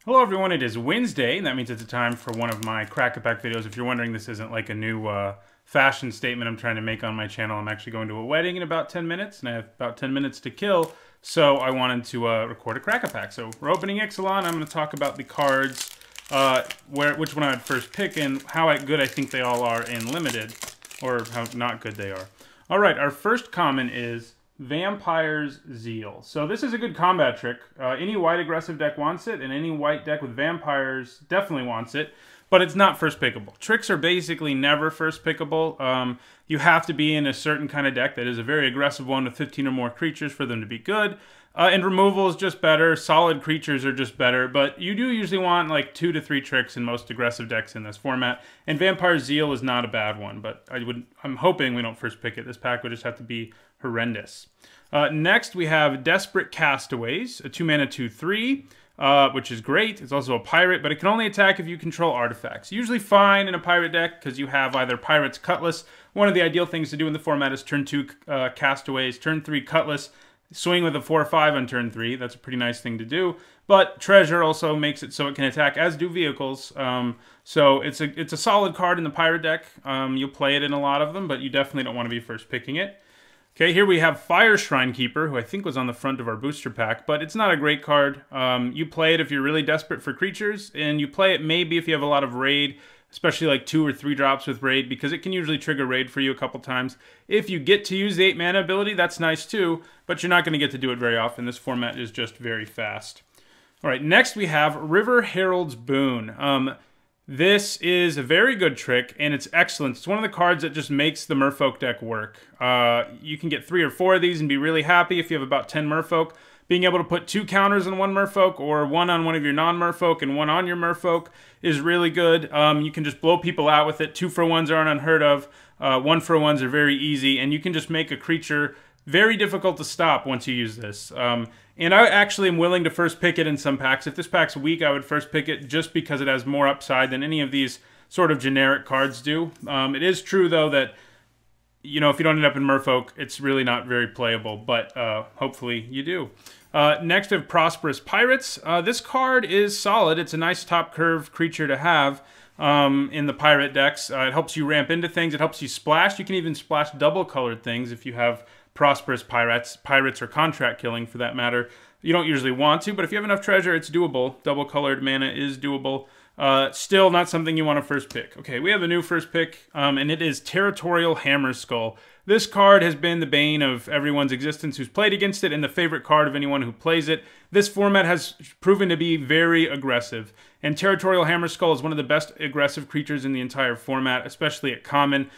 Hello everyone, it is Wednesday, and that means it's a time for one of my Crack-A-Pack videos. If you're wondering, this isn't like a new fashion statement I'm trying to make on my channel. I'm actually going to a wedding in about 10 minutes, and I have about 10 minutes to kill, so I wanted to record a Crack-A-Pack. So we're opening Ixalan. I'm going to talk about the cards, which one I'd first pick, and how good I think they all are in Limited, or how not good they are. Alright, our first common is Vampire's Zeal. So this is a good combat trick. Any white aggressive deck wants it, and any white deck with vampires definitely wants it, but it's not first pickable. Tricks are basically never first pickable. You have to be in a certain kind of deck that is a very aggressive one with 15 or more creatures for them to be good. And removal is just better. Solid creatures are just better, but you do usually want like 2 to 3 tricks in most aggressive decks in this format. And Vampire's Zeal is not a bad one, but I'm hoping we don't first pick it. This pack would just have to be horrendous. Next, we have Desperate Castaways, a 2-mana 2/3, which is great. It's also a pirate, but it can only attack if you control artifacts. Usually fine in a pirate deck because you have either Pirate's Cutlass. One of the ideal things to do in the format is turn 2 Castaways, turn 3 Cutlass, swing with a 4/5 on turn 3. That's a pretty nice thing to do. But Treasure also makes it so it can attack, as do vehicles. So it's a solid card in the pirate deck. You'll play it in a lot of them, but you definitely don't want to be first picking it. Okay, here we have Fire Shrine Keeper, who I think was on the front of our booster pack, but it's not a great card. You play it if you're really desperate for creatures, and you play it maybe if you have a lot of raid, especially like 2 or 3 drops with raid, because it can usually trigger raid for you a couple times. If you get to use the 8-mana ability, that's nice too, but you're not going to get to do it very often. This format is just very fast. All right, next we have River Herald's Boone. This is a very good trick, and it's excellent. It's one of the cards that just makes the Merfolk deck work. You can get 3 or 4 of these and be really happy if you have about 10 Merfolk. Being able to put 2 counters on one Merfolk, or 1 on one of your non-Merfolk and 1 on your Merfolk is really good. You can just blow people out with it. 2-for-1s aren't unheard of. 1-for-1s are very easy, and you can just make a creature very difficult to stop once you use this. And I actually am willing to first pick it in some packs. If this pack's weak, I would first pick it just because it has more upside than any of these sort of generic cards do. It is true, though, that you know, if you don't end up in Merfolk, it's really not very playable, but hopefully you do. Next, we have Prosperous Pirates. This card is solid. It's a nice top curve creature to have in the pirate decks. It helps you ramp into things. It helps you splash. You can even splash double-colored things if you have Prosperous Pirates or contract killing for that matter. You don't usually want to, but if you have enough treasure, it's doable. Double-colored mana is doable. Still not something you want to first pick. Okay, we have a new first pick, and it is Territorial Hammerskull. This card has been the bane of everyone's existence who's played against it, and the favorite card of anyone who plays it. This format has proven to be very aggressive, and Territorial Hammerskull is one of the best aggressive creatures in the entire format, especially at common.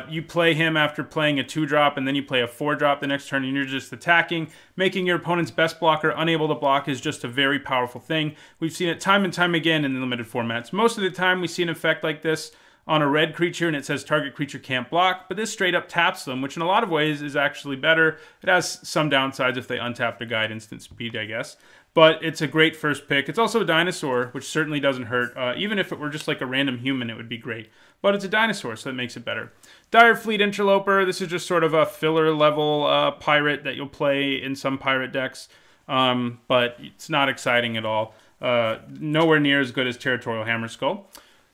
You play him after playing a 2-drop, and then you play a 4-drop the next turn, and you're just attacking. Making your opponent's best blocker unable to block is just a very powerful thing. We've seen it time and time again in the limited formats. Most of the time we see an effect like this on a red creature and it says target creature can't block, but this straight up taps them, which in a lot of ways is actually better. It has some downsides if they untap the guide instant speed, I guess. But it's a great first pick. It's also a dinosaur, which certainly doesn't hurt. Even if it were just like a random human, it would be great. But it's a dinosaur, so that makes it better. Direfleet Interloper. This is just sort of a filler level pirate that you'll play in some pirate decks. But it's not exciting at all. Nowhere near as good as Territorial Hammerskull.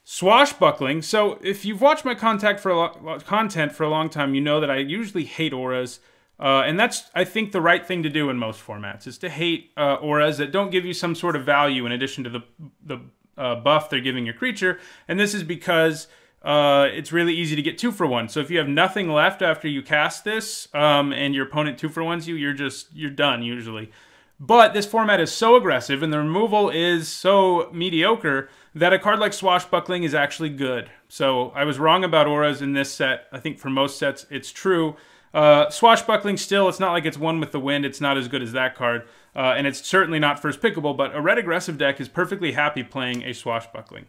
Swashbuckling. So if you've watched my content for a long time, you know that I usually hate auras. And that's, I think, the right thing to do in most formats, is to hate auras that don't give you some sort of value in addition to the buff they're giving your creature. And this is because it's really easy to get 2-for-1. So if you have nothing left after you cast this, and your opponent 2-for-1s you, you're done usually. But this format is so aggressive and the removal is so mediocre that a card like Swashbuckling is actually good. So I was wrong about auras in this set. I think for most sets it's true. Swashbuckling still, it's not like it's one with the wind. It's not as good as that card. And it's certainly not first pickable, but a red aggressive deck is perfectly happy playing a Swashbuckling.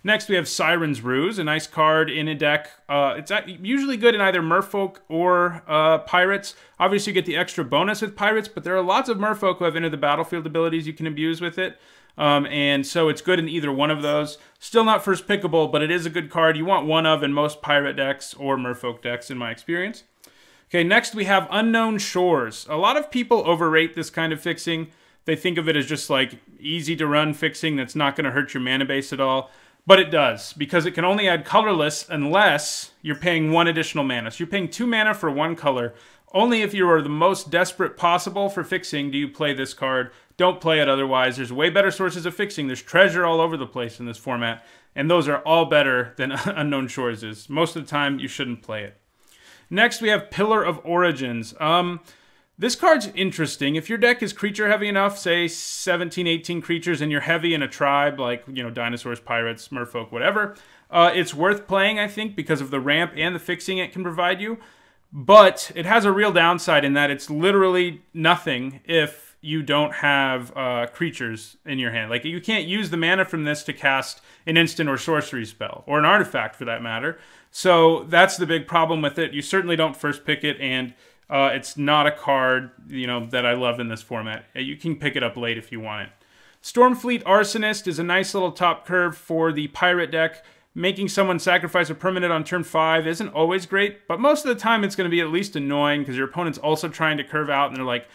Next, we have Sirens Ruse, a nice card in a deck. It's usually good in either Merfolk or Pirates. Obviously, you get the extra bonus with Pirates, but there are lots of Merfolk who have Enter the Battlefield abilities you can abuse with it. And so it's good in either one of those. Still not first pickable, but it is a good card. You want one of in most Pirate decks or Merfolk decks, in my experience. Okay, next we have Unknown Shores. A lot of people overrate this kind of fixing. They think of it as just like easy to run fixing that's not going to hurt your mana base at all. But it does, because it can only add colorless unless you're paying 1 additional mana. So you're paying 2 mana for 1 color. Only if you are the most desperate possible for fixing do you play this card. Don't play it otherwise. There's way better sources of fixing. There's treasure all over the place in this format, and those are all better than Unknown Shores is. Most of the time, you shouldn't play it. Next, we have Pillar of Origins. This card's interesting. If your deck is creature heavy enough, say 17, 18 creatures, and you're heavy in a tribe, like, you know, dinosaurs, pirates, merfolk, whatever, it's worth playing, I think, because of the ramp and the fixing it can provide you. But it has a real downside in that it's literally nothing if you don't have creatures in your hand. Like, you can't use the mana from this to cast an instant or sorcery spell, or an artifact for that matter. So that's the big problem with it. You certainly don't first pick it, and it's not a card, you know, that I love in this format. You can pick it up late if you want it. Stormfleet Arsonist is a nice little top curve for the pirate deck. Making someone sacrifice a permanent on turn 5 isn't always great, but most of the time it's going to be at least annoying because your opponent's also trying to curve out and they're like,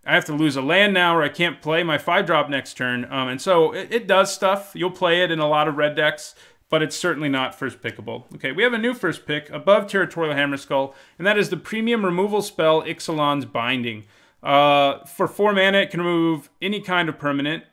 I have to lose a land now or I can't play my 5-drop next turn. And so it does stuff. You'll play it in a lot of red decks, but it's certainly not first pickable. Okay, we have a new first pick above Territorial Hammerskull, and that is the premium removal spell Ixalan's Binding. For 4 mana, it can remove any kind of permanent,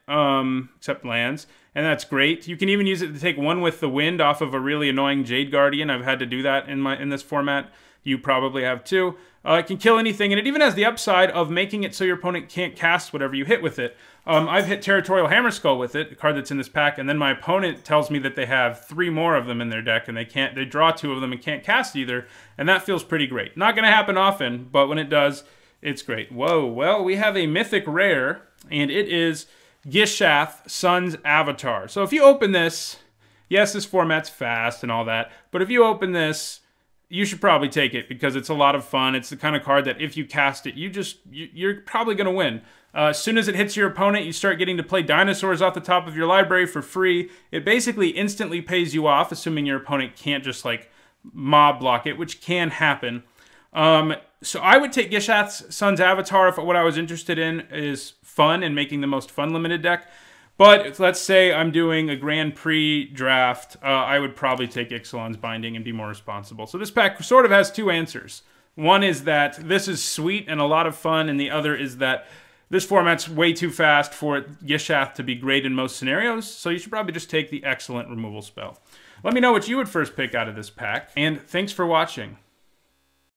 except lands, and that's great. You can even use it to take 1 with the wind off of a really annoying Jade Guardian. I've had to do that in this format. You probably have too. It can kill anything, and it even has the upside of making it so your opponent can't cast whatever you hit with it. I've hit Territorial Hammerskull with it, a card that's in this pack, and then my opponent tells me that they have 3 more of them in their deck, and they draw 2 of them and can't cast either, and that feels pretty great. Not going to happen often, but when it does, it's great. Whoa, well, we have a Mythic Rare, and it is Gishath, Sun's Avatar. So if you open this, yes, this format's fast and all that, but if you open this, you should probably take it because it's a lot of fun. It's the kind of card that if you cast it, you're probably going to win. As soon as it hits your opponent, you start getting to play dinosaurs off the top of your library for free. It basically instantly pays you off, assuming your opponent can't just like mob block it, which can happen. So I would take Gishath's Sun's Avatar if what I was interested in is fun and making the most fun limited deck. But let's say I'm doing a Grand Prix draft, I would probably take Ixalan's Binding and be more responsible. So this pack sort of has 2 answers. One is that this is sweet and a lot of fun, and the other is that this format's way too fast for Gishath to be great in most scenarios, so you should probably just take the excellent removal spell. Let me know what you would first pick out of this pack, and thanks for watching.